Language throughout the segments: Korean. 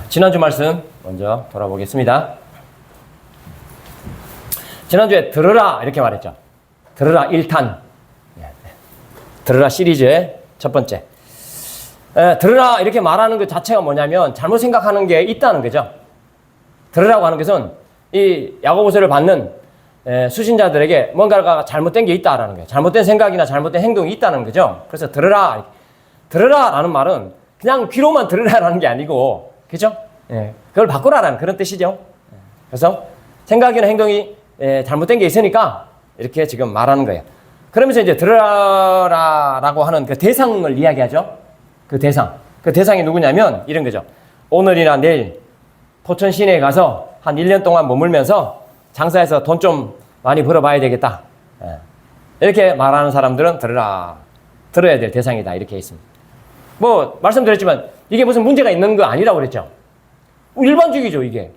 지난주 말씀 먼저 돌아보겠습니다. 지난주에 들으라 이렇게 말했죠. 들으라 1탄. 들으라 시리즈의 첫 번째. 들으라 이렇게 말하는 것 자체가 뭐냐면 잘못 생각하는 게 있다는 거죠. 들으라고 하는 것은 이 야고보서를 받는 수신자들에게 뭔가가 잘못된 게 있다라는 거예요. 잘못된 생각이나 잘못된 행동이 있다는 거죠. 그래서 들으라. 들으라라는 말은 그냥 귀로만 들으라라는 게 아니고, 그죠? 그걸 바꾸라라는 그런 뜻이죠. 그래서 생각이나 행동이 잘못된 게 있으니까 이렇게 지금 말하는 거예요. 그러면서 이제 들으라라고 하는 그 대상을 이야기하죠. 그 대상이 누구냐면 이런 거죠. 오늘이나 내일 포천 시내에 가서 한 1년 동안 머물면서 장사해서 돈 좀 많이 벌어봐야 되겠다. 이렇게 말하는 사람들은 들어야 될 대상이다. 이렇게 있습니다. 뭐 말씀드렸지만 이게 무슨 문제가 있는 거 아니라고 그랬죠. 일반적이죠 이게.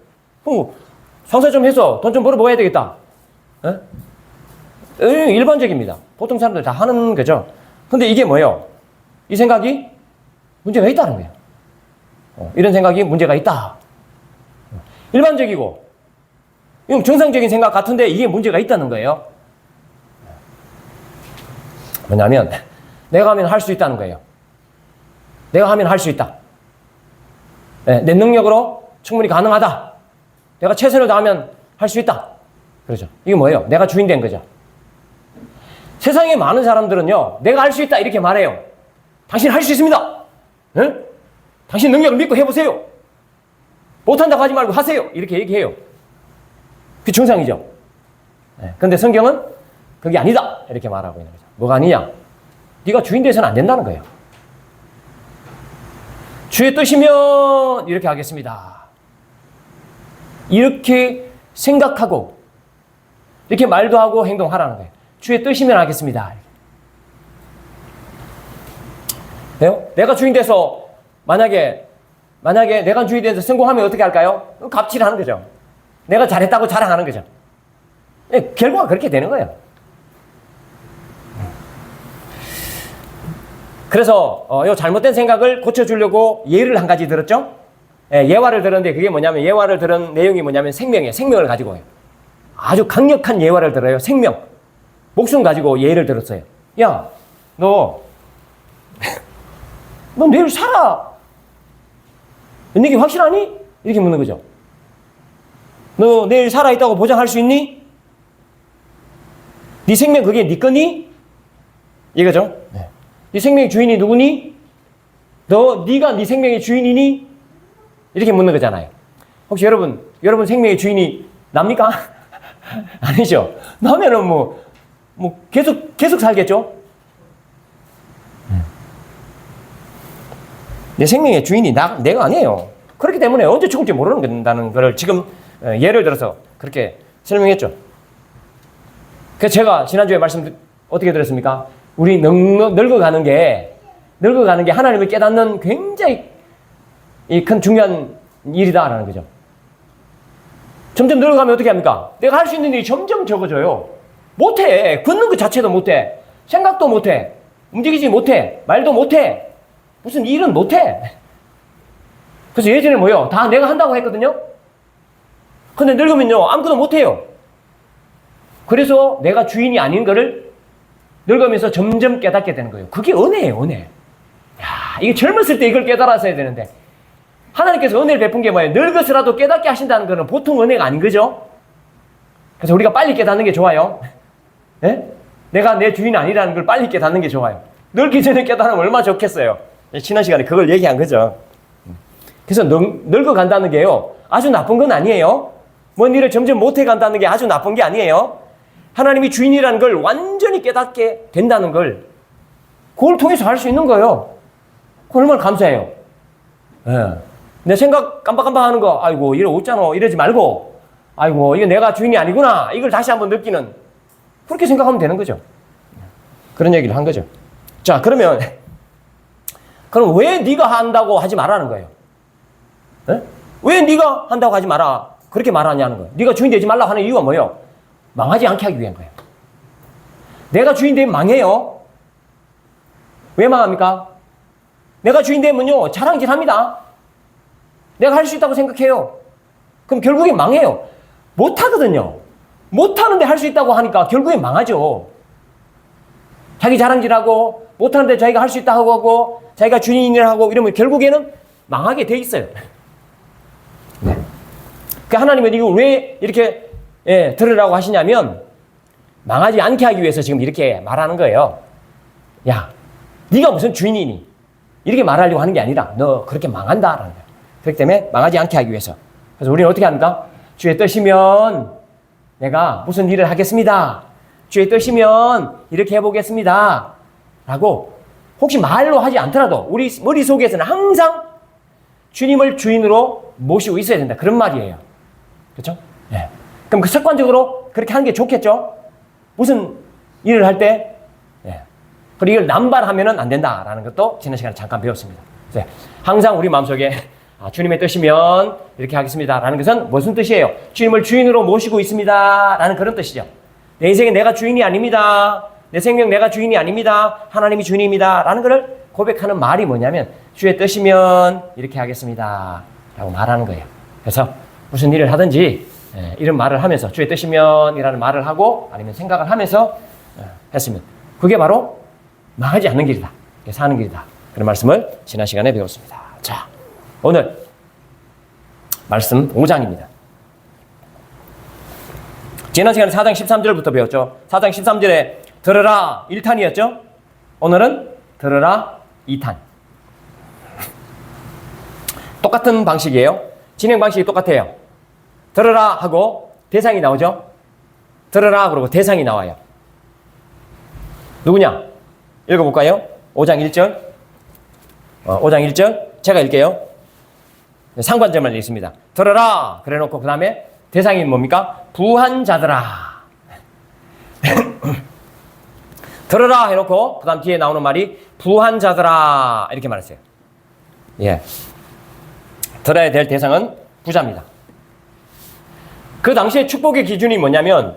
장사 좀 해서 돈 좀 벌어봐야 되겠다. 일반적입니다. 보통 사람들 다 하는 거죠. 근데 이게 뭐예요? 이 생각이 문제가 있다는 거예요. 이런 생각이 문제가 있다. 일반적이고 이건 정상적인 생각 같은데 이게 문제가 있다는 거예요. 뭐냐면 내가 하면 할 수 있다는 거예요. 내가 하면 할 수 있다. 내 능력으로 충분히 가능하다. 내가 최선을 다하면 할 수 있다. 그렇죠. 이게 뭐예요? 내가 주인 된 거죠. 세상에 많은 사람들은요, 내가 할 수 있다 이렇게 말해요. 당신 할 수 있습니다. 당신 능력을 믿고 해보세요. 못한다고 하지 말고 하세요. 이렇게 얘기해요. 그게 정상이죠. 근데 성경은 그게 아니다. 이렇게 말하고 있는 거죠. 뭐가 아니냐? 네가 주인 돼서는 안 된다는 거예요. 주의 뜻이면 이렇게 하겠습니다. 이렇게 생각하고 이렇게 말도 하고 행동하라는 거예요. 주의 뜻이면 하겠습니다. 내가 주인 돼서 만약에 내가 주인 돼서 성공하면 어떻게 할까요? 갑질하는 거죠. 내가 잘했다고 자랑하는 거죠. 결과가 그렇게 되는 거예요. 그래서 이 잘못된 생각을 고쳐주려고 예를 한 가지 들었죠? 예화를 들었는데 그게 뭐냐면 예화를 들은 내용이 뭐냐면 생명이에요. 생명을 가지고 해요. 아주 강력한 예화를 들어요. 생명. 목숨 가지고 예를 들었어요. 야, 너 내일 살아. 이게 확실하니? 이렇게 묻는 거죠. 너 내일 살아있다고 보장할 수 있니? 네 생명 그게 네 거니? 이거죠. 네 생명의 주인이 누구니? 네가 네 생명의 주인이니? 이렇게 묻는 거잖아요. 혹시 여러분 생명의 주인이 납니까? 아니죠. 나면은 계속 살겠죠? 내 생명의 주인이 내가 아니에요. 그렇기 때문에 언제 죽을지 모른다는 걸 지금 예를 들어서 그렇게 설명했죠. 그래서 제가 지난주에 말씀 어떻게 드렸습니까? 우리 늙어가는 게 하나님을 깨닫는 굉장히 큰 중요한 일이다라는 거죠. 점점 늙어가면 어떻게 합니까? 내가 할 수 있는 일이 점점 적어져요. 못해. 걷는 것 자체도 못해. 생각도 못해. 움직이지 못해. 말도 못해. 무슨 일은 못해. 그래서 예전에 뭐요? 다 내가 한다고 했거든요. 근데 늙으면요 아무것도 못해요. 그래서 내가 주인이 아닌 거를 늙으면서 점점 깨닫게 되는 거예요. 그게 은혜예요. 은혜. 야, 이게 젊었을 때 이걸 깨달았어야 되는데 하나님께서 은혜를 베푼 게 뭐예요? 늙어서라도 깨닫게 하신다는 거는 보통 은혜가 아닌 거죠. 그래서 우리가 빨리 깨닫는 게 좋아요. 내가 내 주인이 아니라는 걸 빨리 깨닫는 게 좋아요. 늙기 전에 깨달으면 얼마나 좋겠어요. 지난 시간에 그걸 얘기한 거죠. 그래서 늙어간다는 게요 아주 나쁜 건 아니에요. 뭔 일을 점점 못해간다는 게 아주 나쁜 게 아니에요. 하나님이 주인이라는 걸 완전히 깨닫게 된다는 걸 그걸 통해서 할 수 있는 거예요. 그거 얼마나 감사해요. 내 생각 깜빡깜빡하는 거 아이고 이러 웃잖아 이러지 말고 아이고 이거 내가 주인이 아니구나 이걸 다시 한번 느끼는 그렇게 생각하면 되는 거죠. 그런 얘기를 한 거죠. 자 그럼 왜 네가 한다고 하지 말라는 거예요? 왜 네가 한다고 하지 마라 그렇게 말하냐는 거예요. 네가 주인 되지 말라고 하는 이유가 뭐예요? 망하지 않게 하기 위한 거예요. 내가 주인 되면 망해요. 왜 망합니까? 내가 주인 되면요 자랑질합니다. 내가 할 수 있다고 생각해요. 그럼 결국엔 망해요. 못하거든요. 못하는데 할 수 있다고 하니까 결국엔 망하죠. 자기 자랑질하고 못하는데 자기가 할 수 있다고 하고 자기가 주인이라 하고 이러면 결국에는 망하게 돼 있어요. 네. 그 하나님은 이거 왜 이렇게 들으라고 하시냐면 망하지 않게 하기 위해서 지금 이렇게 말하는 거예요. 야, 네가 무슨 주인이니? 이렇게 말하려고 하는 게 아니라 너 그렇게 망한다라는 거예요. 그렇기 때문에 망하지 않게 하기 위해서. 그래서 우리는 어떻게 합니까? 주의 뜻이면 내가 무슨 일을 하겠습니다. 주의 뜻이면 이렇게 해보겠습니다. 라고 혹시 말로 하지 않더라도 우리 머릿속에서는 항상 주님을 주인으로 모시고 있어야 된다. 그런 말이에요. 그렇죠? 네. 그럼 그 습관적으로 그렇게 하는 게 좋겠죠? 무슨 일을 할 때 그리고 이걸 남발하면 안 된다라는 것도 지난 시간에 잠깐 배웠습니다. 그래서 항상 우리 마음속에 주님의 뜻이면 이렇게 하겠습니다 라는 것은 무슨 뜻이에요? 주님을 주인으로 모시고 있습니다 라는 그런 뜻이죠. 내 인생에 내가 주인이 아닙니다. 내 생명 내가 주인이 아닙니다. 하나님이 주인입니다 라는 것을 고백하는 말이 뭐냐면 주의 뜻이면 이렇게 하겠습니다 라고 말하는 거예요. 그래서 무슨 일을 하든지 이런 말을 하면서 주의 뜻이면 이라는 말을 하고 아니면 생각을 하면서 했으면 그게 바로 망하지 않는 길이다. 사는 길이다. 그런 말씀을 지난 시간에 배웠습니다. 자, 오늘 말씀 5장입니다. 지난 시간에 4장 13절부터 배웠죠. 4장 13절에 들으라 1탄이었죠. 오늘은 들으라 2탄. 똑같은 방식이에요. 진행 방식이 똑같아요. 들으라 하고 대상이 나오죠. 들으라 그러고 대상이 나와요. 누구냐? 읽어볼까요? 5장 1절. 5장 1절. 제가 읽게요. 상관절만 읽습니다. 들어라! 그래 놓고 그 다음에 대상이 뭡니까? 부한 자들아. 들어라! 해놓고 그 다음 뒤에 나오는 말이 부한 자들아. 이렇게 말했어요. 예. 들어야 될 대상은 부자입니다. 그 당시에 축복의 기준이 뭐냐면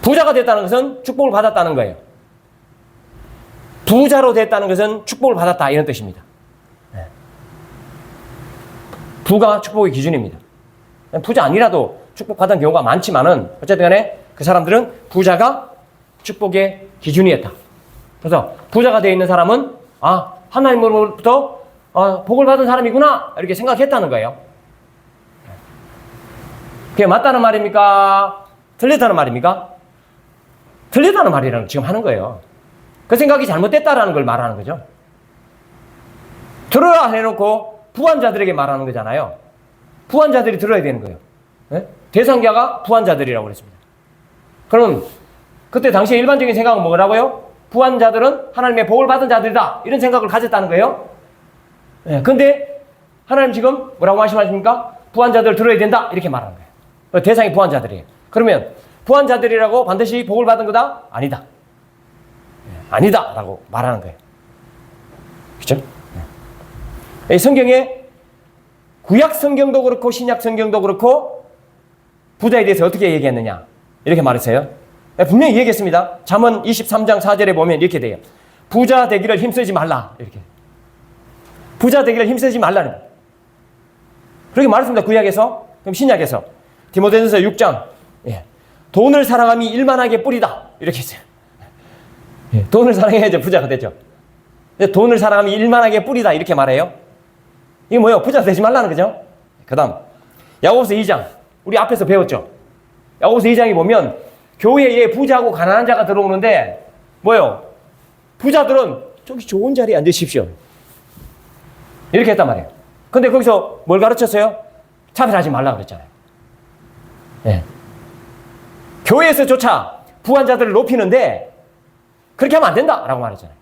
부자가 됐다는 것은 축복을 받았다는 거예요. 부자로 됐다는 것은 축복을 받았다 이런 뜻입니다. 부가 축복의 기준입니다. 부자 아니라도 축복받은 경우가 많지만은 어쨌든 간에 그 사람들은 부자가 축복의 기준이었다. 그래서 부자가 되어 있는 사람은 하나님으로부터 복을 받은 사람이구나 이렇게 생각했다는 거예요. 그게 맞다는 말입니까? 틀렸다는 말입니까? 틀렸다는 말이라는 지금 하는 거예요. 그 생각이 잘못됐다라는 걸 말하는 거죠. 들어라 해놓고 부한 자들에게 말하는 거잖아요. 부한 자들이 들어야 되는 거예요. 네? 대상자가 부한 자들이라고 그랬습니다. 그럼 그때 당시에 일반적인 생각은 뭐라고요? 부한 자들은 하나님의 복을 받은 자들이다 이런 생각을 가졌다는 거예요. 네. 근데 하나님 지금 뭐라고 말씀하십니까? 부한 자들 들어야 된다 이렇게 말하는 거예요. 대상이 부한 자들이에요. 그러면 부한 자들이라고 반드시 복을 받은 거다? 아니다. 아니다 라고 말하는 거예요. 그렇죠? 성경에 구약 성경도 그렇고 신약 성경도 그렇고 부자에 대해서 어떻게 얘기했느냐 이렇게 말했어요. 분명히 얘기했습니다. 잠언 23장 4절에 보면 이렇게 돼요. 부자 되기를 힘쓰지 말라 이렇게. 부자 되기를 힘쓰지 말라는 거예요. 그렇게 말했습니다. 구약에서. 그럼 신약에서 디모데전서 6장 돈을 사랑함이 일만하게 뿌리다 이렇게 했어요. 돈을 사랑해야죠 부자가 되죠. 돈을 사랑함이 일만하게 뿌리다 이렇게 말해요. 이게 뭐예요? 부자 되지 말라는 거죠. 그 다음 야고보서 2장 우리 앞에서 배웠죠. 야고보서 2장에 보면 교회에 부자하고 가난한 자가 들어오는데 뭐예요? 부자들은 저기 좋은 자리에 앉으십시오 이렇게 했단 말이에요. 근데 거기서 뭘 가르쳤어요? 차별하지 말라 그랬잖아요. 교회에서조차 부한 자들을 높이는데 그렇게 하면 안 된다라고 말했잖아요.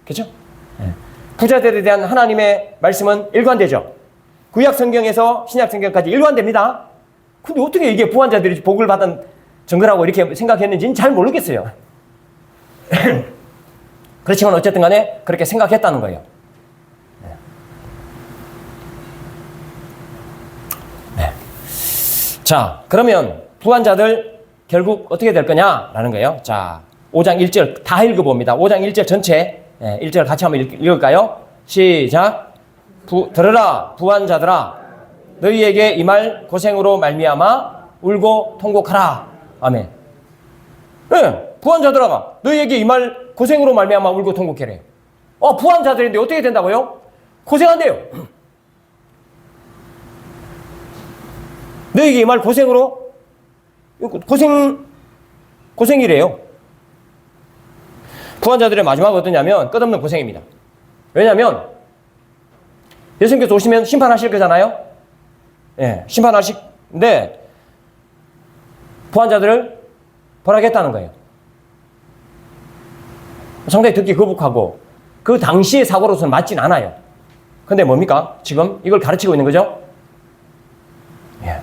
그렇죠? 부자들에 대한 하나님의 말씀은 일관되죠. 구약 성경에서 신약 성경까지 일관됩니다. 근데 어떻게 이게 부한 자들이 복을 받은 증거라고 이렇게 생각했는지는 잘 모르겠어요. 그렇지만 어쨌든 간에 그렇게 생각했다는 거예요. 네. 자, 그러면 부한 자들 결국 어떻게 될 거냐라는 거예요. 자, 5장 1절 다 읽어봅니다. 5장 1절 전체 1절 같이 한번 읽을까요? 시작. 들으라 부한 자들아 너희에게 이 말 고생으로 말미암아 울고 통곡하라. 아멘. 네, 부한 자들아 너희에게 이 말 고생으로 말미암아 울고 통곡해래. 부한 자들인데 어떻게 된다고요? 고생한대요. 너희에게 이 말 고생으로 고생이래요. 부한 자들의 마지막은 어떠냐면 끝없는 고생입니다. 왜냐하면 예수님께서 오시면 심판하실 거잖아요. 예, 심판하시는데 부한 자들을 벌하겠다는 거예요. 상당히 듣기 거북하고 그 당시의 사고로서는 맞진 않아요. 근데 뭡니까? 지금 이걸 가르치고 있는 거죠. 예.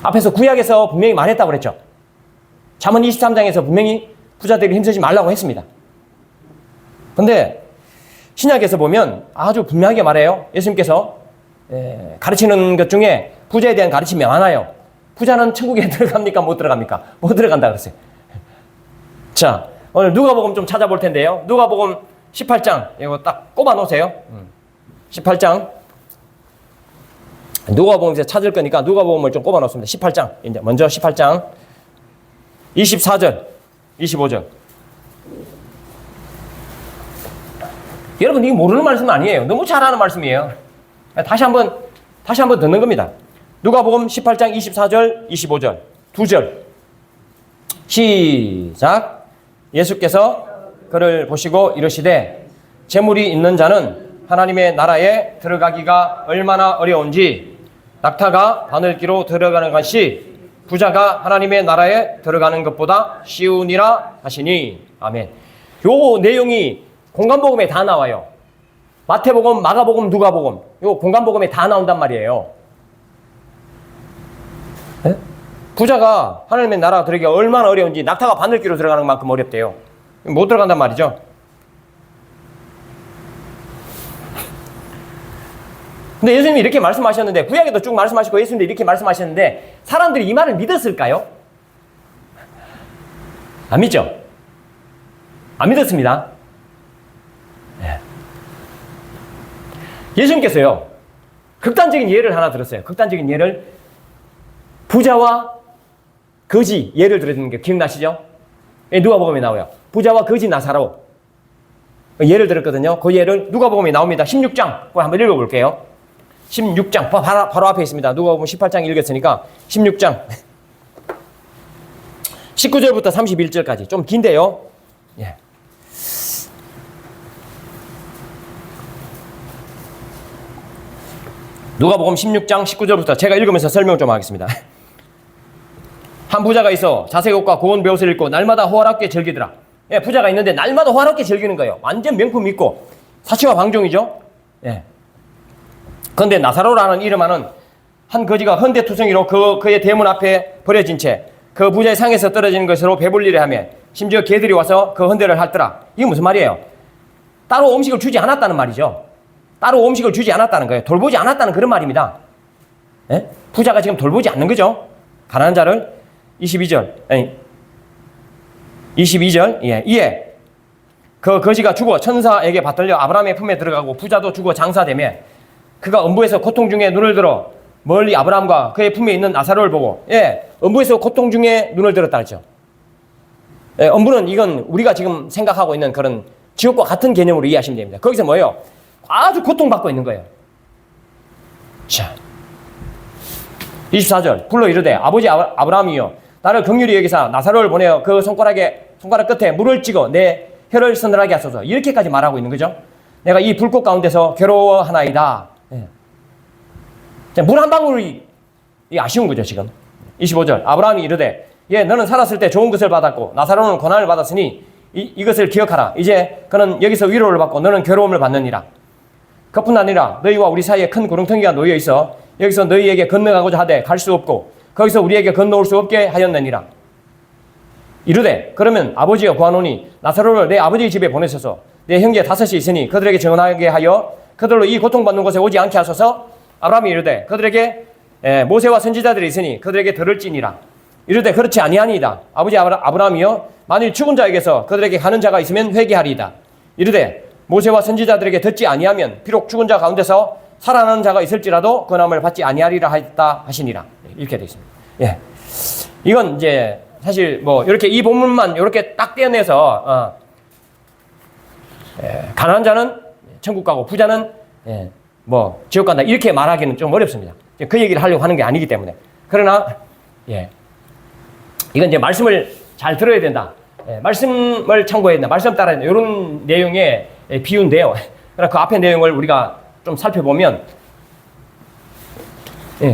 앞에서 구약에서 분명히 말했다고 그랬죠. 잠언 23장에서 분명히 부자들이 힘쓰지 말라고 했습니다. 근데 신약에서 보면 아주 분명하게 말해요. 예수님께서 가르치는 것 중에 부자에 대한 가르침이 많아요. 부자는 천국에 들어갑니까? 못 들어갑니까? 못 들어간다 그랬어요. 자, 오늘 누가복음 좀 찾아볼 텐데요. 누가복음 18장 이거 딱 꼽아 놓으세요. 18장 누가복음에서 찾을 거니까 누가복음을 좀 꼽아 놓습니다. 18장 이제 먼저 18장 24절 25절. 여러분 이거 모르는 말씀 아니에요. 너무 잘 아는 말씀이에요. 다시 한번 듣는 겁니다. 누가복음 18장 24절 25절 2절 시작. 예수께서 그를 보시고 이르시되 재물이 있는 자는 하나님의 나라에 들어가기가 얼마나 어려운지 낙타가 바늘기로 들어가는 것이 부자가 하나님의 나라에 들어가는 것보다 쉬우니라 하시니. 아멘. 요 내용이 공간복음에 다 나와요. 마태복음, 마가복음, 누가복음 요 공간복음에 다 나온단 말이에요. 네? 부자가 하나님의 나라가 들어가기가 얼마나 어려운지 낙타가 바늘기로 들어가는 만큼 어렵대요. 못 들어간단 말이죠. 근데 예수님이 이렇게 말씀하셨는데 구약에도 쭉 말씀하시고 예수님도 이렇게 말씀하셨는데 사람들이 이 말을 믿었을까요? 안 믿죠? 안 믿었습니다. 네. 예수님께서요 극단적인 예를 하나 들었어요. 극단적인 예를 부자와 거지 예를 들었는 게 기억나시죠? 누가복음에 나와요. 부자와 거지 나사로 예를 들었거든요. 그 예를 누가복음에 나옵니다. 16장 그거 한번 읽어볼게요. 16장 바로 앞에 있습니다. 누가복음 18장 읽었으니까 16장 19절부터 31절까지 좀 긴데요. 예. 누가복음 16장 19절부터 제가 읽으면서 설명 좀 하겠습니다. 한 부자가 있어 자색 옷과 고운 베옷을 입고 날마다 호화롭게 즐기더라. 예, 부자가 있는데 날마다 호화롭게 즐기는 거예요. 완전 명품 있고 사치와 방종이죠. 예. 그런데 나사로라는 이름하는 한 거지가 헌데투성이로 그의 대문 앞에 버려진 채 그 부자의 상에서 떨어지는 것으로 배불리려 하며 심지어 개들이 와서 그 헌데를 핥더라. 이게 무슨 말이에요? 따로 음식을 주지 않았다는 말이죠. 따로 음식을 주지 않았다는 거예요. 돌보지 않았다는 그런 말입니다. 예? 부자가 지금 돌보지 않는 거죠. 가난한 자를 22절 예, 이에 그 거지가 죽어 천사에게 받들려 아브라함의 품에 들어가고 부자도 죽어 장사되며 그가 음부에서 고통 중에 눈을 들어 멀리 아브라함과 그의 품에 있는 나사로를 보고 음부에서 고통 중에 눈을 들었다 했죠. 음부는 이건 우리가 지금 생각하고 있는 그런 지옥과 같은 개념으로 이해하시면 됩니다. 거기서 뭐예요? 아주 고통받고 있는 거예요. 자, 24절 불러 이르되 아버지 아브라함이여 나를 긍휼히 여기사 나사로를 보내어 그 손가락 끝에 물을 찍어 내 혀를 서늘하게 하소서. 이렇게까지 말하고 있는 거죠. 내가 이 불꽃 가운데서 괴로워하나이다. 물 한 방울이 아쉬운 거죠 지금. 25절 아브라함이 이르되 너는 살았을 때 좋은 것을 받았고 나사로는 고난을 받았으니 이것을 기억하라. 이제 그는 여기서 위로를 받고 너는 괴로움을 받느니라. 그뿐 아니라 너희와 우리 사이에 큰 구렁텅이가 놓여 있어 여기서 너희에게 건너가고자 하되 갈 수 없고 거기서 우리에게 건너올 수 없게 하였느니라. 이르되 그러면 아버지여 구하노니 나사로를 내 아버지의 집에 보내소서. 내 형제 5이 있으니 그들에게 전하게 하여 그들로 이 고통받는 곳에 오지 않게 하소서. 아브라함이 이르되 그들에게 모세와 선지자들이 있으니 그들에게 들을지니라. 이르되 그렇지 아니하니이다. 아버지 아브라함이여 만일 죽은 자에게서 그들에게 가는 자가 있으면 회개하리이다. 이르되 모세와 선지자들에게 듣지 아니하면 비록 죽은 자 가운데서 살아나는 자가 있을지라도 권함을 받지 아니하리라 하였다 하시니라. 이렇게 되어 있습니다. 예. 이건 이제 사실 뭐 이렇게 이 본문만 이렇게 딱 떼어내서 가난한 자는 천국 가고 부자는 뭐 지옥 간다 이렇게 말하기는 좀 어렵습니다. 그 얘기를 하려고 하는 게 아니기 때문에. 그러나 이건 이제 말씀을 잘 들어야 된다. 말씀을 참고해야 된다. 말씀 따라야 된다. 이런 내용의 비유인데요. 그러나 그 앞에 내용을 우리가 좀 살펴보면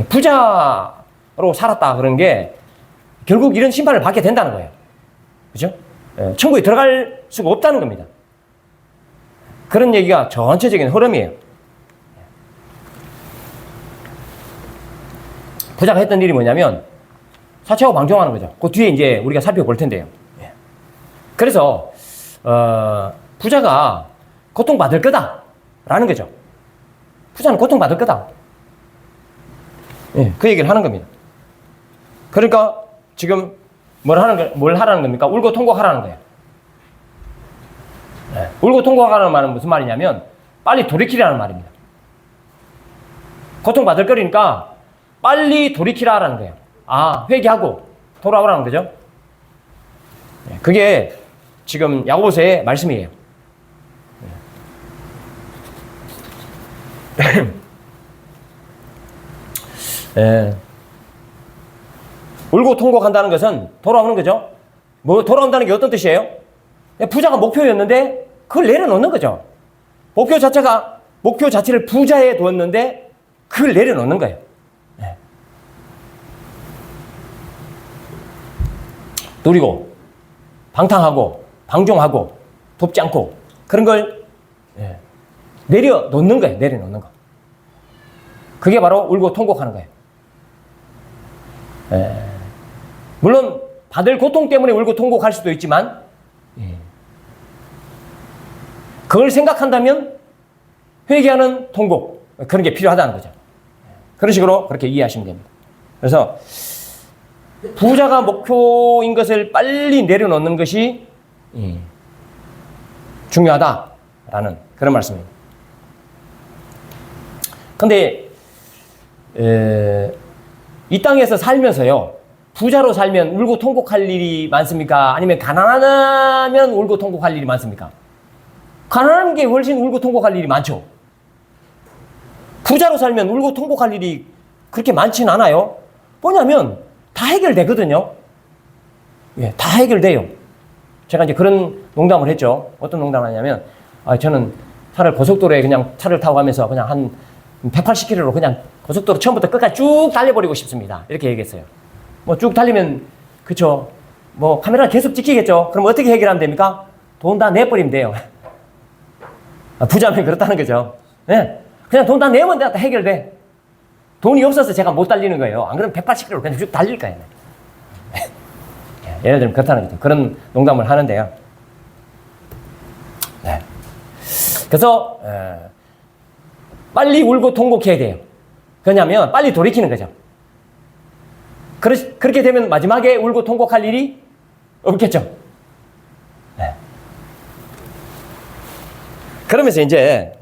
부자로 살았다 그런 게 결국 이런 심판을 받게 된다는 거예요. 그죠? 천국에 들어갈 수가 없다는 겁니다. 그런 얘기가 전체적인 흐름이에요. 부자가 했던 일이 뭐냐면 사채하고 방종하는 거죠. 그 뒤에 이제 우리가 살펴볼 텐데요. 그래서 부자가 고통받을 거다라는 거죠. 부자는 고통받을 거다. 그 얘기를 하는 겁니다. 그러니까 지금 뭘 하라는 겁니까? 울고 통곡하라는 거예요. 울고 통곡하라는 말은 무슨 말이냐면 빨리 돌이키라는 말입니다. 고통받을 거리니까 빨리 돌이키라라는 거예요. 회개하고 돌아오라는 거죠. 그게 지금 야고보서의 말씀이에요. 울고 통곡한다는 것은 돌아오는 거죠. 뭐 돌아온다는 게 어떤 뜻이에요? 부자가 목표였는데 그걸 내려놓는 거죠. 목표 자체를 부자에 두었는데 그걸 내려놓는 거예요. 누리고 방탕하고 방종하고 돕지 않고 그런 걸 내려놓는 거예요. 내려놓는 거. 그게 바로 울고 통곡하는 거예요. 물론 받을 고통 때문에 울고 통곡할 수도 있지만 그걸 생각한다면 회개하는 통곡 그런 게 필요하다는 거죠. 그런 식으로 그렇게 이해하시면 됩니다. 그래서 부자가 목표인 것을 빨리 내려놓는 것이 중요하다라는 그런 말씀입니다. 근데 이 땅에서 살면서요 부자로 살면 울고 통곡할 일이 많습니까? 아니면 가난하면 울고 통곡할 일이 많습니까? 가난한 게 훨씬 울고 통곡할 일이 많죠. 부자로 살면 울고 통곡할 일이 그렇게 많지는 않아요. 뭐냐면 다 해결되거든요. 다 해결돼요. 제가 이제 그런 농담을 했죠. 어떤 농담을 하냐면 저는 차를 고속도로에 그냥 차를 타고 가면서 그냥 한 180km로 그냥 고속도로 처음부터 끝까지 쭉 달려버리고 싶습니다. 이렇게 얘기했어요. 뭐 쭉 달리면 그쵸. 뭐 카메라 계속 찍히겠죠. 그럼 어떻게 해결하면 됩니까? 돈 다 내버리면 돼요. 부자면 그렇다는 거죠. 그냥 돈 다 내면 다 해결돼. 돈이 없어서 제가 못 달리는 거예요. 안 그러면 180km로 그냥 쭉 달릴 거예요. 예를 들면 그렇다는 거죠. 그런 농담을 하는데요. 그래서 빨리 울고 통곡해야 돼요. 왜냐하면 빨리 돌이키는 거죠. 그렇게 되면 마지막에 울고 통곡할 일이 없겠죠. 그러면서 이제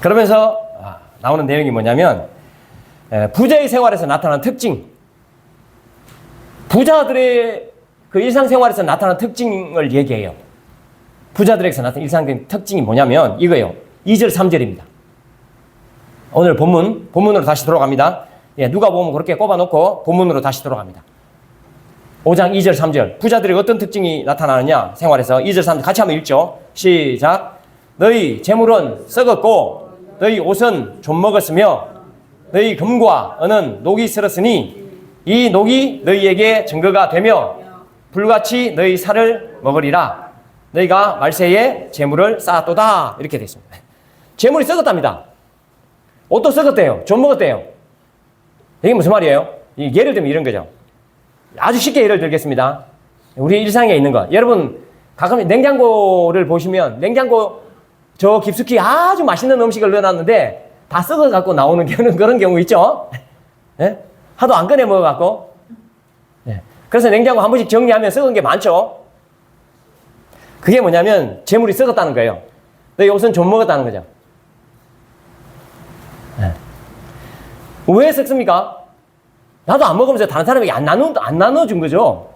그러면서 나오는 내용이 뭐냐면 부자의 생활에서 나타나는 특징, 부자들의 그 일상생활에서 나타나는 특징을 얘기해요. 부자들에게서 나타나는 일상적인 특징이 뭐냐면 이거예요. 2절 3절입니다. 오늘 본문으로 다시 돌아갑니다. 누가 보면 그렇게 꼽아놓고 본문으로 다시 돌아갑니다. 5장 2절 3절 부자들의 어떤 특징이 나타나느냐 생활에서 2절 3절 같이 한번 읽죠. 시작. 너희 재물은 썩었고 너희 옷은 좀 먹었으며 너희 금과 은은 녹이 슬었으니 이 녹이 너희에게 증거가 되며 불같이 너희 살을 먹으리라. 너희가 말세에 재물을 쌓았도다. 이렇게 되어 있습니다. 재물이 썩었답니다. 옷도 썩었대요. 좀 먹었대요. 이게 무슨 말이에요? 예를 들면 이런 거죠. 아주 쉽게 예를 들겠습니다. 우리 일상에 있는 것. 여러분 가끔 냉장고를 보시면 냉장고 저 깊숙이 아주 맛있는 음식을 넣어놨는데 다 썩어갖고 나오는 그런 경우 있죠? 하도 안 꺼내 먹어갖고. 그래서 냉장고 한 번씩 정리하면 썩은 게 많죠. 그게 뭐냐면 재물이 썩었다는 거예요. 너희 옷은 좀 먹었다는 거죠. 네. 왜 썩습니까? 나도 안 먹으면서 다른 사람에게 안 나눠준 거죠.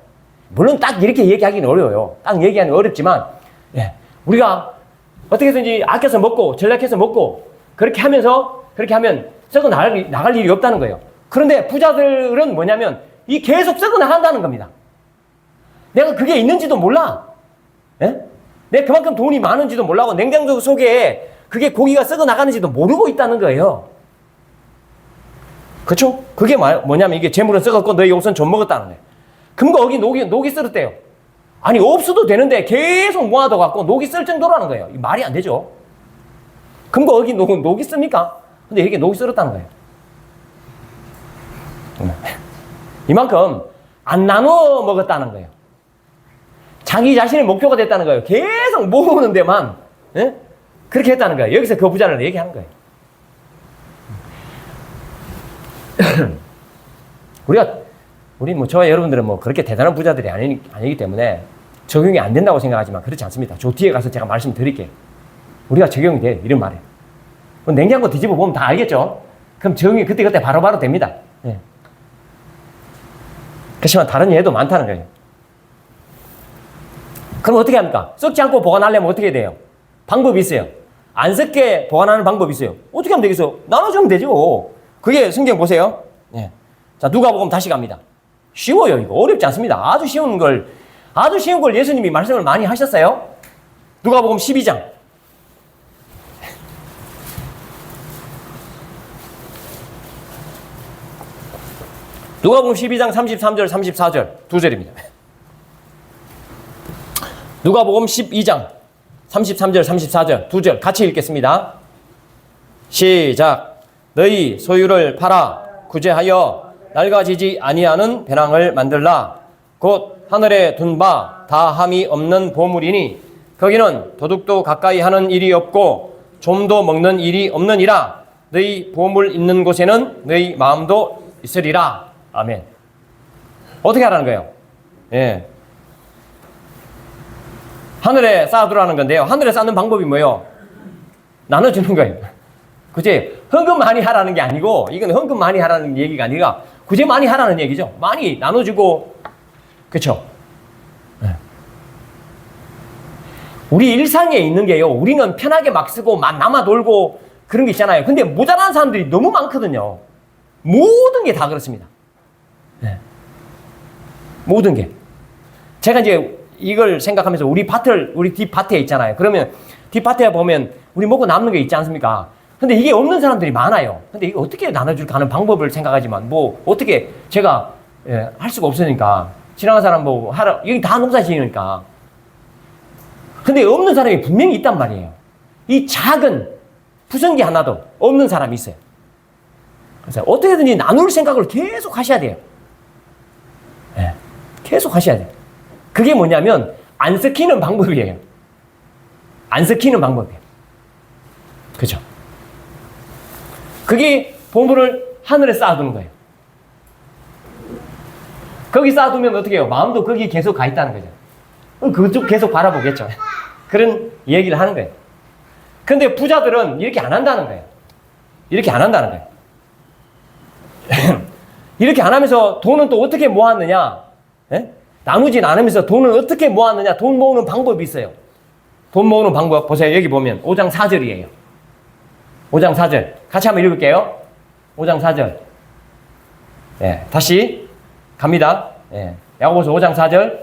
물론 딱 이렇게 얘기하기는 어려워요. 딱 얘기하기는 어렵지만, 예. 우리가 어떻게든지 아껴서 먹고, 전략해서 먹고, 그렇게 하면 썩어 나갈 일이 없다는 거예요. 그런데 부자들은 뭐냐면, 이 계속 썩어 나간다는 겁니다. 내가 그게 있는지도 몰라. 예? 내가 그만큼 돈이 많은지도 몰라고 냉장고 속에 그게 고기가 썩어 나가는지도 모르고 있다는 거예요. 그렇죠? 그게 뭐냐면 이게 재물은 썩었고 너희 옷은 좀 먹었다는 거예요. 금고 여기 녹이 썰었대요. 아니 없어도 되는데 계속 모아둬 갖고 녹이 쓸 정도라는 거예요. 말이 안 되죠. 금고 여기 녹이 씁니까? 근데 이게 녹이 썰었다는 거예요. 이만큼 안 나눠 먹었다는 거예요. 자기 자신의 목표가 됐다는 거예요. 계속 모으는 데만, 예? 그렇게 했다는 거예요. 여기서 그 부자를 얘기하는 거예요. 저와 여러분들은 뭐 그렇게 대단한 부자들이 아니기 때문에 적용이 안 된다고 생각하지만 그렇지 않습니다. 저 뒤에 가서 제가 말씀드릴게요. 우리가 적용이 돼. 이런 말이에요. 냉장고 뒤집어 보면 다 알겠죠? 그럼 적용이 그때 바로바로 됩니다. 예. 그렇지만 다른 예도 많다는 거예요. 그럼 어떻게 합니까? 썩지 않고 보관하려면 어떻게 돼요? 방법이 있어요. 안 썩게 보관하는 방법이 있어요. 어떻게 하면 되겠어요? 나눠주면 되죠. 그게 성경 보세요. 예. 자, 누가복음 다시 갑니다. 쉬워요, 이거. 어렵지 않습니다. 아주 쉬운 걸 예수님이 말씀을 많이 하셨어요. 누가복음 12장. 누가복음 12장 33절, 34절 두 절입니다. 누가복음 12장 33절, 34절 두 절 같이 읽겠습니다. 시작. 너희 소유를 팔아 구제하여 낡아지지 아니하는 배낭을 만들라. 곧 하늘에 둔 바 다함이 없는 보물이니 거기는 도둑도 가까이 하는 일이 없고 좀도 먹는 일이 없느니라. 너희 보물 있는 곳에는 너희 마음도 있으리라. 아멘. 어떻게 하라는 거예요? 예. 하늘에 쌓아두라는 건데요. 하늘에 쌓는 방법이 뭐예요? 나눠주는 거예요. 그치? 헌금 많이 하라는 게 아니고, 이건 헌금 많이 하라는 얘기가 아니라, 구제 많이 하라는 얘기죠. 많이 나눠주고, 그쵸? 네. 우리 일상에 있는 게요, 우리는 편하게 막 쓰고, 막 남아 돌고, 그런 게 있잖아요. 근데 모자란 사람들이 너무 많거든요. 모든 게 다 그렇습니다. 네. 모든 게. 제가 이제 이걸 생각하면서 우리 뒷밭에 있잖아요. 그러면 뒷밭에 보면 우리 먹고 남는 게 있지 않습니까? 근데 이게 없는 사람들이 많아요. 근데 이거 어떻게 나눠줄까 하는 방법을 생각하지만 뭐 어떻게 제가 할 수가 없으니까 지나간 사람 뭐 하라 여기 다 농사 지으니까. 근데 없는 사람이 분명히 있단 말이에요. 이 작은 부성기 하나도 없는 사람이 있어요. 그래서 어떻게든지 나눌 생각을 계속 하셔야 돼요. 네, 계속 하셔야 돼요. 그게 뭐냐면 안 섞이는 방법이에요. 안 섞이는 방법이에요. 그죠? 그게 보물을 하늘에 쌓아두는 거예요. 거기 쌓아두면 어떻게 해요? 마음도 거기 계속 가 있다는 거죠. 그쪽 계속 바라보겠죠. 그런 얘기를 하는 거예요. 근데 부자들은 이렇게 안 한다는 거예요. 이렇게 안 한다는 거예요. 이렇게 안 하면서 돈은 또 어떻게 모았느냐? 예? 나누진 않으면서 돈을 어떻게 모았느냐? 돈 모으는 방법이 있어요. 돈 모으는 방법 보세요. 여기 보면 5장 4절이에요. 5장 4절 같이 한번 읽을게요. 5장 4절. 예, 다시 갑니다. 예, 야고보서 5장 4절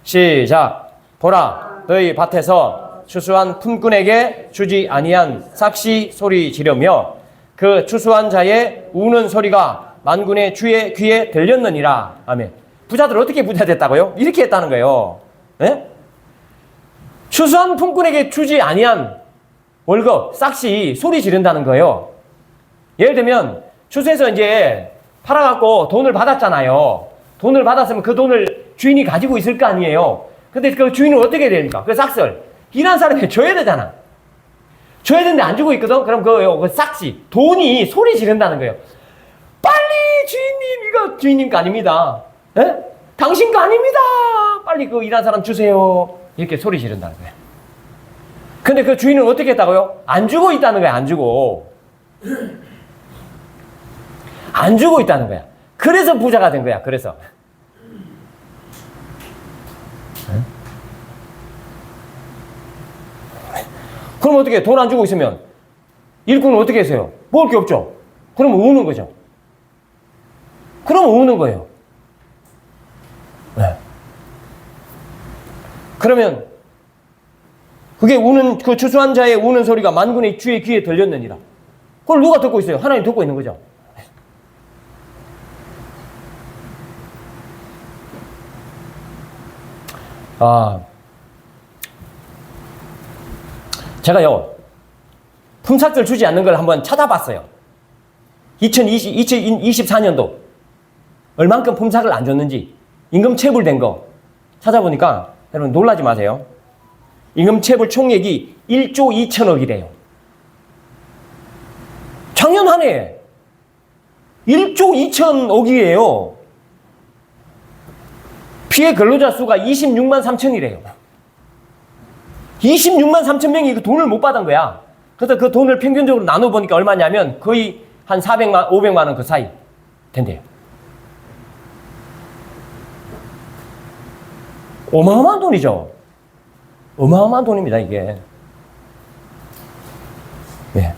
시작. 보라 너희 밭에서 추수한 품꾼에게 주지 아니한 삭시 소리 지르며 그 추수한 자의 우는 소리가 만군의 주의 귀에 들렸느니라. 아멘. 부자들 어떻게 부자 됐다고요? 이렇게 했다는 거예요. 예? 추수한 품꾼에게 주지 아니한 월급, 싹시 소리 지른다는 거예요. 예를 들면 추수해서 이제 팔아갖고 돈을 받았잖아요. 돈을 받았으면 그 돈을 주인이 가지고 있을 거 아니에요. 근데 그 주인은 어떻게 해야 됩니까? 그 싹스를 일한 사람이 줘야 되잖아. 줘야 되는데 안 주고 있거든? 그럼 그 싹시 돈이 소리 지른다는 거예요. 빨리 주인님, 이거 주인님 거 아닙니다. 예? 당신 거 아닙니다. 빨리 그 일한 사람 주세요. 이렇게 소리 지른다는 거예요. 근데 그 주인은 어떻게 했다고요? 안 주고 있다는 거야, 안 주고. 안 주고 있다는 거야. 그래서 부자가 된 거야, 그래서. 그럼 어떻게 돈 안 주고 있으면 일꾼은 어떻게 했어요? 먹을 게 없죠. 그러면 우는 거죠. 그러면 우는 거예요. 네. 그러면 그게 우는 그 추수한 자의 우는 소리가 만군의 주의 귀에 들렸느니라. 그걸 누가 듣고 있어요? 하나님 듣고 있는 거죠. 제가요 품삯을 주지 않는 걸 한번 찾아봤어요. 2024년도 얼만큼 품삯을 안 줬는지 임금 체불된 거 찾아보니까 여러분 놀라지 마세요. 임금 체불 총액이 1조 2천억이래요. 작년 한 해 1조 2천억이에요. 피해 근로자 수가 26만 3천이래요. 26만 3천 명이 그 돈을 못 받은 거야. 그래서 그 돈을 평균적으로 나눠보니까 얼마냐면 거의 한 400만, 500만 원 그 사이 된대요. 어마어마한 돈이죠. 어마어마한 돈입니다, 이게. 네.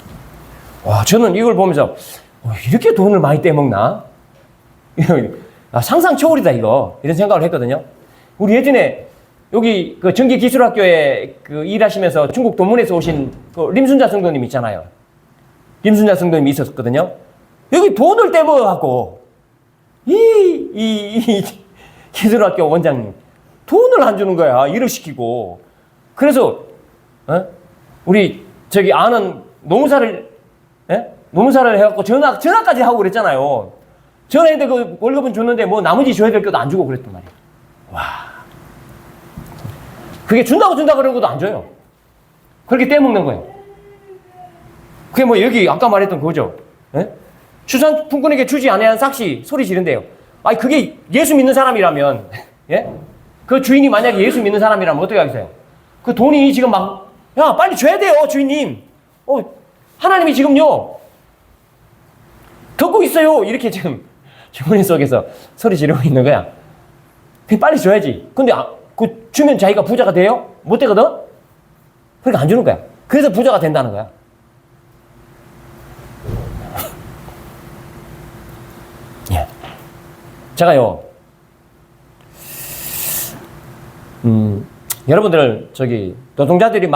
와, 저는 이걸 보면서 이렇게 돈을 많이 떼먹나? 상상 초월이다, 이거. 이런 생각을 했거든요. 우리 예전에 여기 그 전기기술학교에 그 일하시면서 중국 동문에서 오신 그 림순자 성도님 있잖아요. 림순자 성도님이 있었거든요. 여기 돈을 떼먹어갖고, 이 기술학교 원장님, 돈을 안 주는 거야. 일을 시키고. 그래서, 우리 저기 아는 노무사를 해갖고 전화까지 하고 그랬잖아요. 전화했는데 그 월급은 줬는데 뭐 나머지 줘야 될 것도 안 주고 그랬단 말이에요. 와. 그게 준다고 그러고도 안 줘요. 그렇게 떼먹는 거예요. 그게 뭐 여기 아까 말했던 그거죠. 추산품꾼에게 주지 아니한 삭시 소리 지른대요. 아니 그게 예수 믿는 사람이라면 예? 그 주인이 만약에 예수 믿는 사람이라면 어떻게 하겠어요? 그 돈이 지금 막 야 빨리 줘야 돼요 주인님. 하나님이 지금요 듣고 있어요. 이렇게 지금 주머니 속에서 소리 지르고 있는 거야. 빨리 줘야지. 근데 그 주면 자기가 부자가 돼요? 못 되거든? 그러니까 안 주는 거야. 그래서 부자가 된다는 거야. 예. 제가요, 여러분들, 노동자들이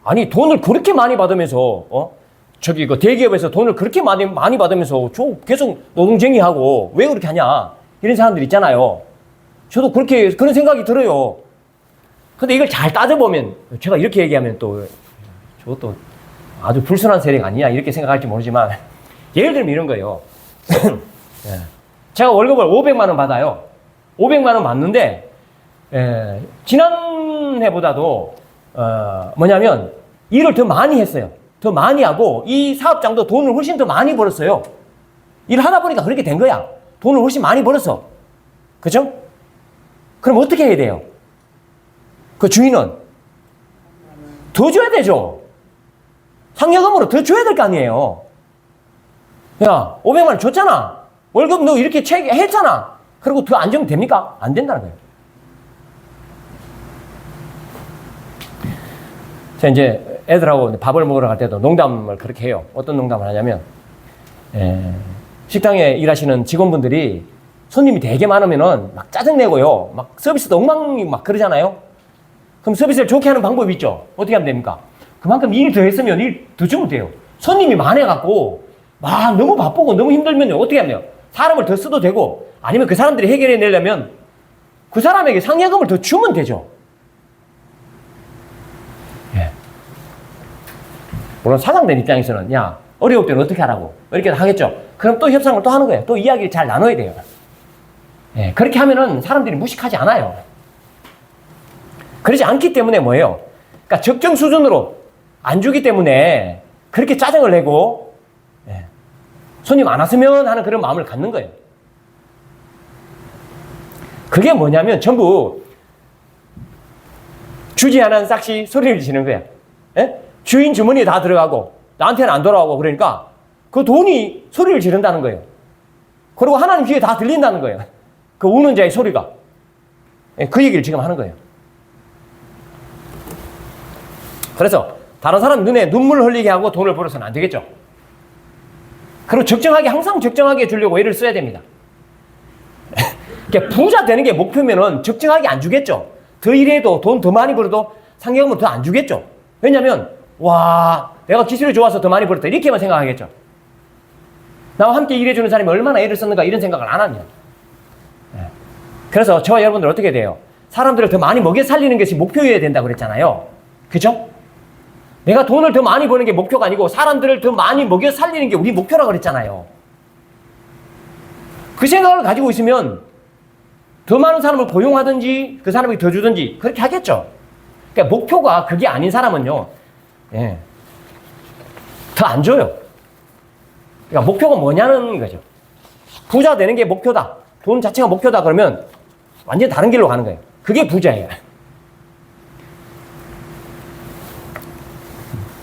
아니, 돈을 그렇게 많이 받으면서, 그 대기업에서 돈을 그렇게 많이 받으면서, 계속 노동쟁이하고, 왜 그렇게 하냐? 이런 사람들 있잖아요. 저도 그런 생각이 들어요. 근데 이걸 잘 따져보면, 제가 이렇게 얘기하면 저것도 아주 불순한 세력 아니냐, 이렇게 생각할지 모르지만, 예를 들면 이런 거예요. 제가 월급을 500만 원 받아요. 500만 원 받는데, 지난해보다도, 뭐냐면, 일을 더 많이 했어요. 더 많이 하고, 이 사업장도 돈을 훨씬 더 많이 벌었어요. 일을 하다 보니까 그렇게 된 거야. 돈을 훨씬 많이 벌었어. 그죠? 그럼 어떻게 해야 돼요? 그 주인은 더 줘야 되죠. 상여금으로 더 줘야 될 거 아니에요. 야, 500만 원 줬잖아. 월급 너 이렇게 했잖아. 그리고 더 안 주면 됩니까? 안 된다는 거예요. 제가 이제 애들하고 밥을 먹으러 갈 때도 농담을 그렇게 해요. 어떤 농담을 하냐면, 식당에 일하시는 직원분들이 손님이 되게 많으면은 막 짜증내고요. 막 서비스도 엉망이 막 그러잖아요. 그럼 서비스를 좋게 하는 방법이 있죠. 어떻게 하면 됩니까? 그만큼 일 더 했으면 일 더 주면 돼요. 손님이 많아갖고 막 너무 바쁘고 너무 힘들면 어떻게 하면 돼요? 사람을 더 써도 되고 아니면 그 사람들이 해결해 내려면 그 사람에게 상여금을 더 주면 되죠. 예. 물론 사장된 입장에서는 야 어려울 때는 어떻게 하라고 이렇게 하겠죠. 그럼 또 협상을 또 하는 거예요. 또 이야기를 잘 나눠야 돼요. 예, 그렇게 하면은 사람들이 무식하지 않아요. 그러지 않기 때문에 뭐예요? 그러니까 적정 수준으로 안 주기 때문에 그렇게 짜증을 내고 손님 안 왔으면 하는 그런 마음을 갖는 거예요. 그게 뭐냐면 전부 주지 않은 싹시 소리를 지는 거야. 예? 주인 주머니에 다 들어가고 나한테는 안 돌아오고 그러니까 그 돈이 소리를 지른다는 거예요. 그리고 하나님 귀에 다 들린다는 거예요. 그 우는 자의 소리가. 예, 그 얘기를 지금 하는 거예요. 그래서 다른 사람 눈에 눈물 흘리게 하고 돈을 벌어서는 안 되겠죠. 그리고 적정하게, 항상 적정하게 주려고 애를 써야 됩니다. 부자 되는 게 목표면은 적정하게 안 주겠죠. 더 일해도 돈 더 많이 벌어도 상경은 더 안 주겠죠. 왜냐면, 와, 내가 기술이 좋아서 더 많이 벌었다. 이렇게만 생각하겠죠. 나와 함께 일해주는 사람이 얼마나 애를 썼는가 이런 생각을 안 합니다. 그래서 저와 여러분들 어떻게 돼요? 사람들을 더 많이 먹여 살리는 것이 목표여야 된다고 그랬잖아요. 그죠? 내가 돈을 더 많이 버는 게 목표가 아니고 사람들을 더 많이 먹여 살리는 게 우리 목표라고 그랬잖아요. 그 생각을 가지고 있으면 더 많은 사람을 고용하든지 그 사람에게 더 주든지 그렇게 하겠죠. 그러니까 목표가 그게 아닌 사람은요, 예, 더 안 줘요. 그러니까 목표가 뭐냐는 거죠. 부자 되는 게 목표다. 돈 자체가 목표다 그러면 완전히 다른 길로 가는 거예요. 그게 부자예요.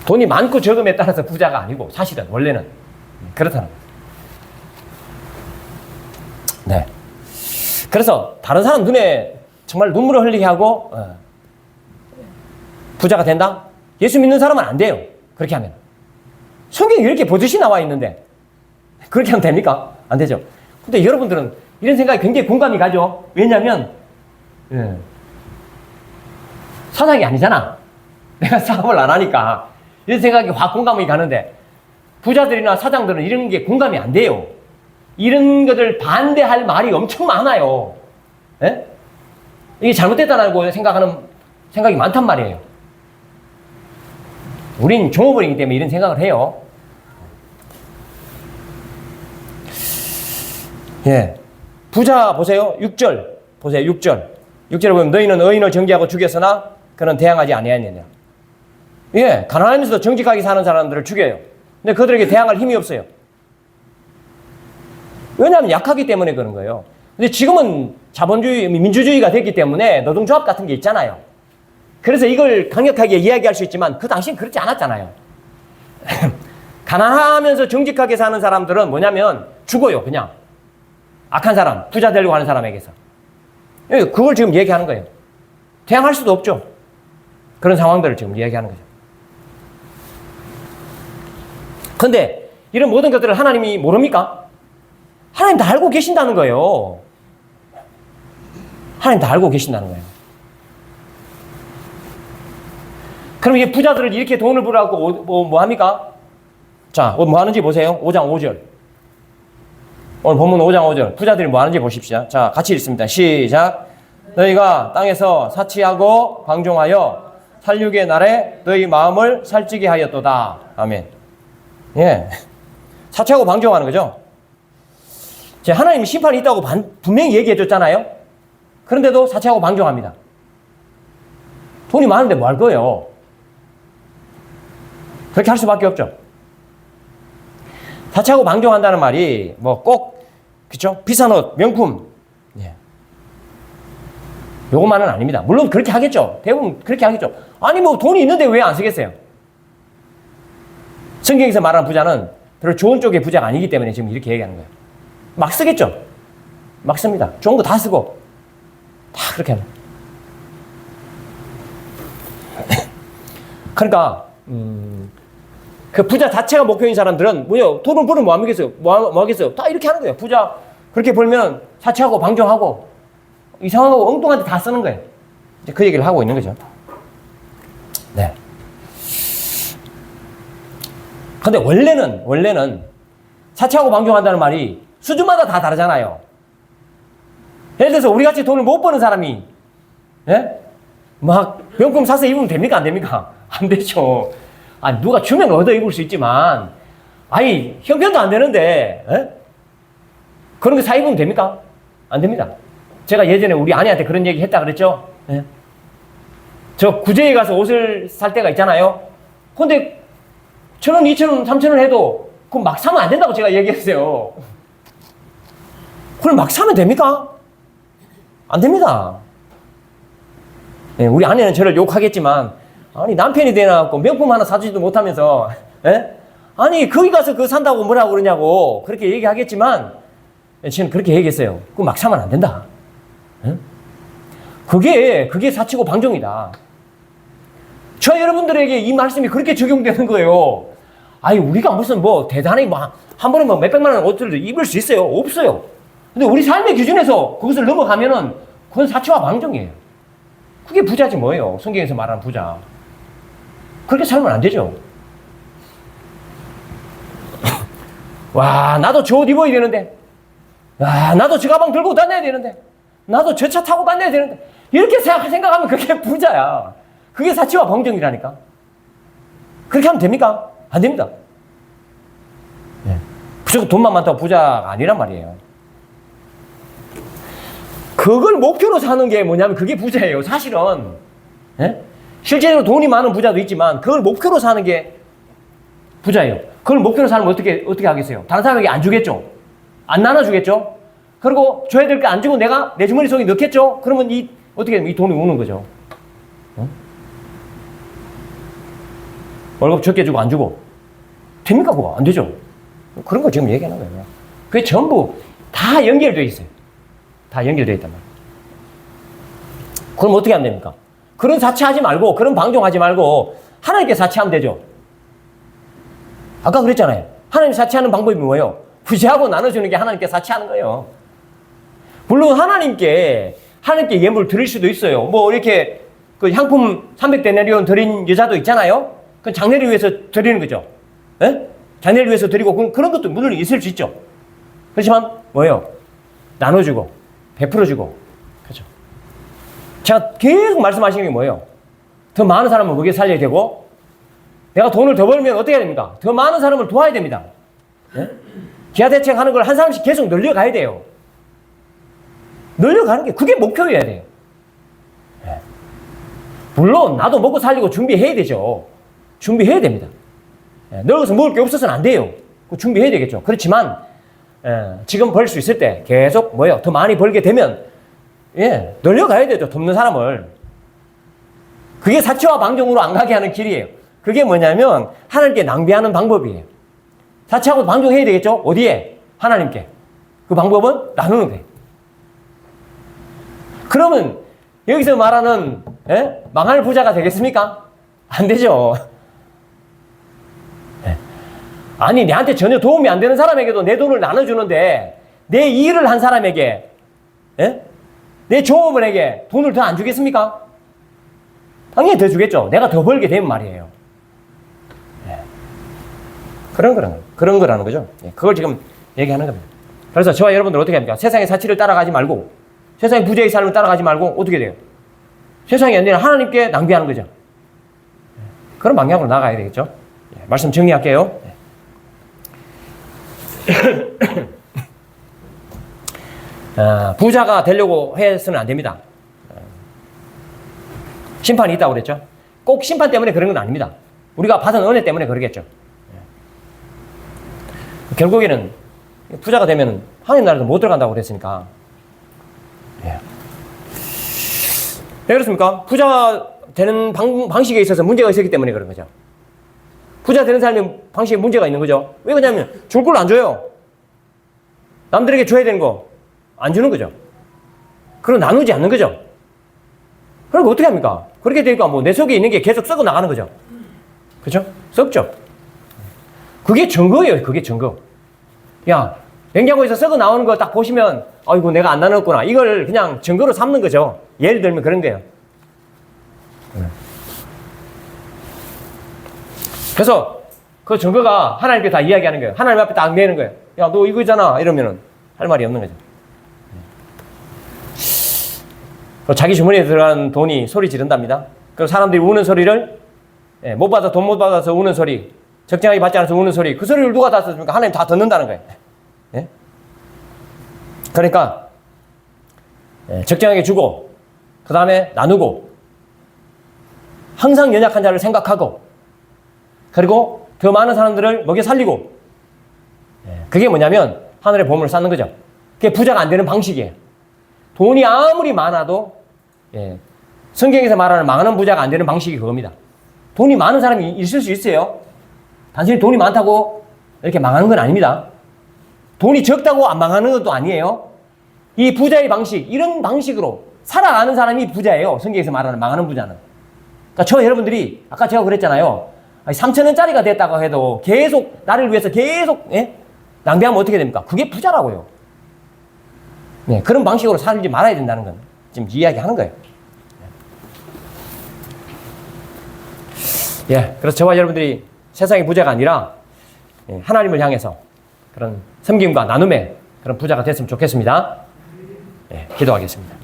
돈이 많고 적음에 따라서 부자가 아니고 사실은 원래는 그렇다는 거예요. 네. 그래서 다른 사람 눈에 정말 눈물을 흘리게 하고 부자가 된다? 예수 믿는 사람은 안 돼요. 그렇게 하면. 성경에 이렇게 버젓이 나와 있는데 그렇게 하면 됩니까? 안 되죠. 근데 여러분들은 이런 생각이 굉장히 공감이 가죠. 왜냐하면 사장이 아니잖아. 내가 사업을 안 하니까 이런 생각이 확 공감이 가는데 부자들이나 사장들은 이런 게 공감이 안 돼요. 이런 것을 반대할 말이 엄청 많아요. 예? 이게 잘못됐다고 생각하는 생각이 많단 말이에요. 우린 종업원이기 때문에 이런 생각을 해요. 예. 부자 보세요. 6절. 보세요. 6절. 6절에 보면 너희는 의인을 정죄하고 죽였으나 그는 대항하지 아니하느니라. 예. 가난하면서도 정직하게 사는 사람들을 죽여요. 근데 그들에게 대항할 힘이 없어요. 왜냐하면 약하기 때문에 그런 거예요. 근데 지금은 자본주의, 민주주의가 됐기 때문에 노동조합 같은 게 있잖아요. 그래서 이걸 강력하게 이야기할 수 있지만 그 당시엔 그렇지 않았잖아요. 가난하면서 정직하게 사는 사람들은 뭐냐면 죽어요, 그냥. 악한 사람, 부자 되려고 하는 사람에게서. 그걸 지금 얘기하는 거예요. 대항할 수도 없죠. 그런 상황들을 지금 이야기하는 거죠. 근데 이런 모든 것들을 하나님이 모릅니까? 하나님 다 알고 계신다는 거예요. 하나님 다 알고 계신다는 거예요. 그럼 이 부자들을 이렇게 돈을 벌어갖고 뭐 합니까? 자, 뭐 하는지 보세요. 5장 5절. 오늘 본문 5장 5절. 부자들이 뭐 하는지 보십시오. 자, 같이 읽습니다. 시작. 너희가 땅에서 사치하고 방종하여 살육의 날에 너희 마음을 살찌게 하였도다. 아멘. 예. 사치하고 방종하는 거죠. 하나님이 심판이 있다고 분명히 얘기해 줬잖아요. 그런데도 사치하고 방종합니다. 돈이 많은데 뭐 할 거예요? 그렇게 할 수밖에 없죠. 사치하고 방종한다는 말이 뭐 꼭, 그쵸? 비싼 옷, 명품. 예. 요것만은 아닙니다. 물론 그렇게 하겠죠. 대부분 그렇게 하겠죠. 아니, 뭐 돈이 있는데 왜 안 쓰겠어요? 성경에서 말하는 부자는 별로 좋은 쪽의 부자가 아니기 때문에 지금 이렇게 얘기하는 거예요. 막 쓰겠죠. 막 씁니다. 좋은 거 다 쓰고 다 그렇게 하는. 그러니까 그 부자 자체가 목표인 사람들은 뭐요? 돈을 벌으면 뭐 하겠어요? 뭐 하겠어요? 다 이렇게 하는 거예요. 부자 그렇게 벌면 사치하고 방종하고 이상하고 엉뚱한 데 다 쓰는 거예요. 이제 그 얘기를 하고 있는 거죠. 네. 근데 원래는 사치하고 방종한다는 말이 수준마다 다 다르잖아요. 예를 들어서 우리 같이 돈을 못 버는 사람이, 예? 막 명품 사서 입으면 됩니까? 안 됩니까? 안 되죠. 아니, 누가 주면 얻어 입을 수 있지만, 아니, 형편도 안 되는데, 예? 그런 거 사 입으면 됩니까? 안 됩니다. 제가 예전에 우리 아내한테 그런 얘기 했다 그랬죠? 예? 저 구제에 가서 옷을 살 때가 있잖아요. 근데 1,000원, 2,000원, 3,000원 해도 그럼 막 사면 안 된다고 제가 얘기했어요. 그걸 막 사면 됩니까? 안 됩니다. 예, 우리 아내는 저를 욕하겠지만, 아니, 남편이 되나갖고 명품 하나 사주지도 못하면서, 예? 아니, 거기 가서 그거 산다고 뭐라고 그러냐고, 그렇게 얘기하겠지만, 예, 저는 그렇게 얘기했어요. 그거 막 사면 안 된다. 예? 그게 사치고 방종이다. 저 여러분들에게 이 말씀이 그렇게 적용되는 거예요. 아니, 우리가 무슨 뭐 대단히 한 번에 뭐 몇백만 원 옷을 입을 수 있어요? 없어요. 근데 우리 삶의 기준에서 그것을 넘어가면은 그건 사치와 방종이에요. 그게 부자지 뭐예요. 성경에서 말하는 부자. 그렇게 살면 안 되죠. 와, 나도 저 옷 입어야 되는데. 와, 나도 저 가방 들고 다녀야 되는데. 나도 저 차 타고 다녀야 되는데. 이렇게 생각하면 그게 부자야. 그게 사치와 방종이라니까. 그렇게 하면 됩니까? 안 됩니다. 예. 무조건 돈만 많다고 부자가 아니란 말이에요. 그걸 목표로 사는 게 뭐냐면 그게 부자예요. 사실은. 예? 실제로 돈이 많은 부자도 있지만 그걸 목표로 사는 게 부자예요. 그걸 목표로 살면 어떻게 하겠어요? 다른 사람에게 안 주겠죠? 안 나눠주겠죠? 그리고 줘야 될 게 안 주고 내가 내 주머니 속에 넣겠죠? 그러면 어떻게 이 돈이 오는 거죠? 어? 월급 적게 주고 안 주고. 됩니까, 그거? 안 되죠? 그런 거 지금 얘기하는 거예요. 그게 전부 다 연결되어 있어요. 다 연결되어 있단 말이에요. 그럼 어떻게 하면 됩니까? 그런 사치하지 말고, 그런 방종하지 말고, 하나님께 사치하면 되죠. 아까 그랬잖아요. 하나님 사치하는 방법이 뭐예요? 부지하고 나눠주는 게 하나님께 사치하는 거예요. 물론 하나님께 예물 드릴 수도 있어요. 뭐 이렇게 그 향품 300데나리온 드린 여자도 있잖아요. 그건 장례를 위해서 드리는 거죠. 예? 장례를 위해서 드리고 그런 것도 물론 있을 수 있죠. 그렇지만 뭐예요? 나눠주고 베풀어주고. 그렇죠. 제가 계속 말씀하시는 게 뭐예요? 더 많은 사람을 먹여 살려야 되고 내가 돈을 더 벌면 어떻게 해야 됩니까? 더 많은 사람을 도와야 됩니다. 예? 기하대책 하는 걸 한 사람씩 계속 늘려가야 돼요. 늘려가는 게 그게 목표여야 돼요. 예. 물론 나도 먹고 살리고 준비해야 되죠. 준비해야 됩니다. 예. 늙어서 먹을 게 없어서는 안 돼요. 준비해야 되겠죠. 그렇지만 지금 벌 수 있을 때 계속 뭐예요? 더 많이 벌게 되면 늘려가야 되죠. 돕는 사람을. 그게 사치와 방종으로 안 가게 하는 길이에요. 그게 뭐냐면 하나님께 낭비하는 방법이에요. 사치하고 방종해야 되겠죠? 어디에? 하나님께. 그 방법은 나누는 거예요. 그러면 여기서 말하는 망할 부자가 되겠습니까? 안 되죠. 아니 내한테 전혀 도움이 안 되는 사람에게도 내 돈을 나눠주는데 내 일을 한 사람에게 내 조업원에게 돈을 더 안 주겠습니까? 당연히 더 주겠죠. 내가 더 벌게 되면 말이에요. 그런 거라는 거죠. 그걸 지금 얘기하는 겁니다. 그래서 저와 여러분들 어떻게 합니까? 세상의 사치를 따라가지 말고 세상의 부자의 삶을 따라가지 말고 어떻게 돼요? 세상이 아니라 하나님께 낭비하는 거죠. 그런 방향으로 나가야 되겠죠. 말씀 정리할게요. 부자가 되려고 해서는 안 됩니다. 심판이 있다고 그랬죠. 꼭 심판 때문에 그런 건 아닙니다. 우리가 받은 은혜 때문에 그러겠죠. 결국에는 부자가 되면 하나님 나라도 못 들어간다고 그랬으니까. 왜 그렇습니까? 부자가 되는 방식에 있어서 문제가 있었기 때문에 그런 거죠. 부자 되는 삶의 방식에 문제가 있는 거죠. 왜 그러냐면 줄 걸 안 줘요. 남들에게 줘야 되는 거 안 주는 거죠. 그럼 나누지 않는 거죠. 그럼 어떻게 합니까? 그렇게 되니까 뭐 내 속에 있는 게 계속 썩어 나가는 거죠. 그렇죠? 썩죠. 그게 증거예요. 그게 증거. 야, 냉장고에서 썩어 나오는 거 딱 보시면 아이고 내가 안 나눴구나. 이걸 그냥 증거로 삼는 거죠. 예를 들면 그런 거예요. 그래서 그 증거가 하나님께 다 이야기하는 거예요. 하나님 앞에 딱 내는 거예요. 야, 너 이거잖아. 이러면은 할 말이 없는 거죠. 자기 주머니에 들어간 돈이 소리 지른답니다. 그리고 사람들이 우는 소리를 못 받아 돈 못 받아서 우는 소리, 적정하게 받지 않아서 우는 소리, 그 소리를 누가 다 썼습니까? 하나님 다 듣는다는 거예요. 예? 그러니까 적정하게 주고 그 다음에 나누고 항상 연약한 자를 생각하고 그리고 더 많은 사람들을 먹여 살리고 그게 뭐냐면 하늘의 보물을 쌓는 거죠. 그게 부자가 안 되는 방식이에요. 돈이 아무리 많아도 예, 성경에서 말하는 망하는 부자가 안 되는 방식이 그겁니다. 돈이 많은 사람이 있을 수 있어요. 단순히 돈이 많다고 이렇게 망하는 건 아닙니다. 돈이 적다고 안 망하는 것도 아니에요. 이 부자의 방식, 이런 방식으로 살아가는 사람이 부자예요. 성경에서 말하는 망하는 부자는. 그러니까 저 여러분들이 아까 제가 그랬잖아요. 3,000원짜리가 됐다고 해도 계속 나를 위해서 계속 예? 낭비하면 어떻게 됩니까? 그게 부자라고요. 네, 그런 방식으로 살지 말아야 된다는 건 지금 이야기하는 거예요. 예, 그래서 저와 여러분들이 세상의 부자가 아니라 예, 하나님을 향해서 그런 섬김과 나눔의 그런 부자가 됐으면 좋겠습니다. 예, 기도하겠습니다.